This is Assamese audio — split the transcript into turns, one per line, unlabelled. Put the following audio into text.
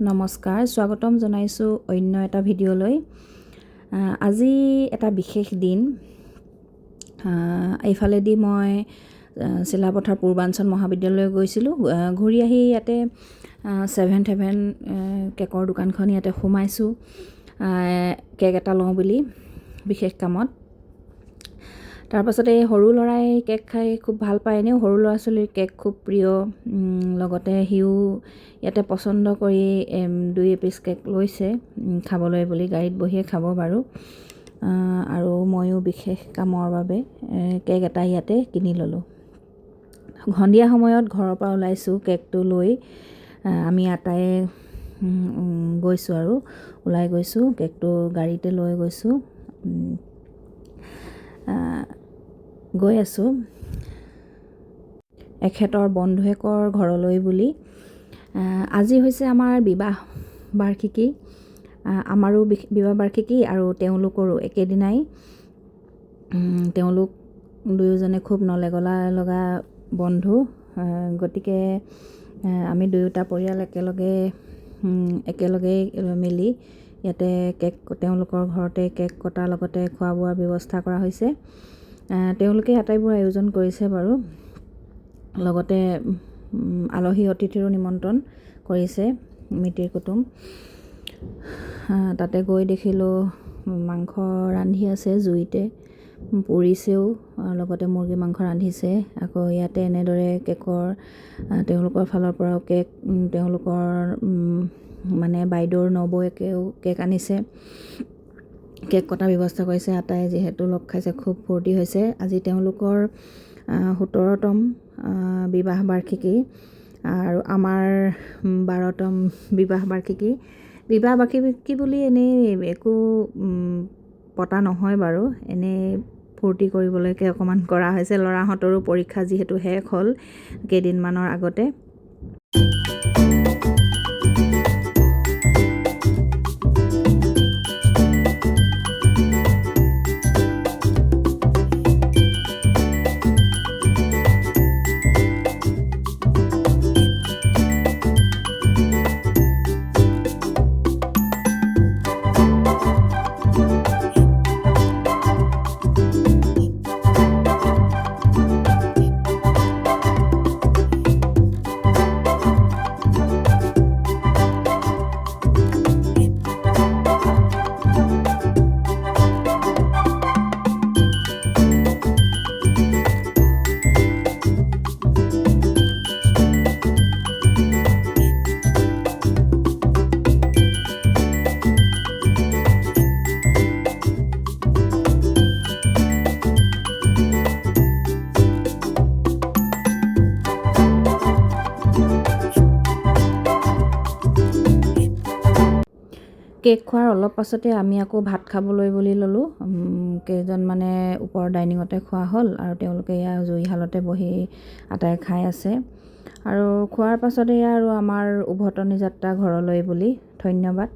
নমস্কাৰ, স্বাগতম জনাইছোঁ অন্য এটা ভিডিঅ'লৈ। আজি এটা বিশেষ দিন। এইফালেদি মই চিলাপথাৰ পূৰ্বাঞ্চল মহাবিদ্যালয় গৈছিলোঁ। ঘূৰি আহি ইয়াতে 7th হেভেন কেকৰ দোকানখন ইয়াতে সোমাইছোঁ কেক এটা লওঁ বুলি বিশেষ কামত। তাৰপাছতে এই সৰু ল'ৰাই কেক খাই খুব ভাল পায়। এনেও সৰু ল'ৰা ছোৱালীৰ কেক খুব প্ৰিয়। লগতে সিও ইয়াতে পচন্দ কৰি 2 পিচ কেক লৈছে খাবলৈ বুলি। গাড়ীত বহিয়ে খাব বাৰু। আৰু ময়ো বিশেষ কামৰ বাবে কেক এটা ইয়াতে কিনি ল'লোঁ। সন্ধিয়া সময়ত ঘৰৰ পৰা ওলাইছোঁ কেকটো লৈ। আমি আটাই গৈছোঁ আৰু ওলাই গৈছোঁ, কেকটো গাড়ীতে লৈ গৈছোঁ। গৈ আছোঁ এখেতৰ বন্ধুয়েকৰ ঘৰলৈ বুলি। আজি হৈছে আমাৰ বিবাহ বাৰ্ষিকী। আমাৰো বিবাহ বাৰ্ষিকী আৰু তেওঁলোকৰো একেদিনাই। তেওঁলোক দুয়োজনে খুব নলেগলা লগা বন্ধু। গতিকে আমি দুয়োটা পৰিয়াল একেলগে মিলি ইয়াতে কেক তেওঁলোকৰ ঘৰতে কেক কটাৰ লগতে খোৱা বোৱাৰ ব্যৱস্থা কৰা হৈছে। তেওঁলোকে আটাইবোৰ আয়োজন কৰিছে বাৰু। লগতে আলহী অতিথিৰো নিমন্ত্ৰণ কৰিছে, মিতিৰ কুটুম। তাতে গৈ দেখিলোঁ মাংস ৰান্ধি আছে জুইতে, পুৰিছেও, লগতে মুৰ্গী মাংস ৰান্ধিছে। আকৌ ইয়াতে এনেদৰে কেকৰ তেওঁলোকৰ ফালৰ পৰাও কেক তেওঁলোকৰ মানে বাইদেউৰ নবৌয়েকেও কেক আনিছে, কেক কটাৰ ব্যৱস্থা কৰিছে। আটাই যিহেতু লগ খাইছে খুব ফূৰ্তি হৈছে। আজি তেওঁলোকৰ 17তম বিবাহ বাৰ্ষিকী আৰু আমাৰ 12তম বিবাহ বাৰ্ষিকী। বিবাহ বাৰ্ষিকী বুলি এনেই একো পতা নহয় বাৰু, এনেই ফূৰ্তি কৰিবলৈকে অকণমান কৰা হৈছে। ল'ৰাহঁতৰো পৰীক্ষা যিহেতু শেষ হ'ল কেইদিনমানৰ আগতে। কেক খোৱাৰ অলপ পাছতে আমি আকৌ ভাত খাবলৈ বুলি ল'লোঁ। কেইজনমানে ওপৰৰ ডাইনিঙতে খোৱা হ'ল আৰু তেওঁলোকে এয়া জুইশালতে বহি আটাই খাই আছে। আৰু খোৱাৰ পাছতে আৰু আমাৰ উভতনি যাত্ৰা ঘৰলৈ বুলি। ধন্যবাদ।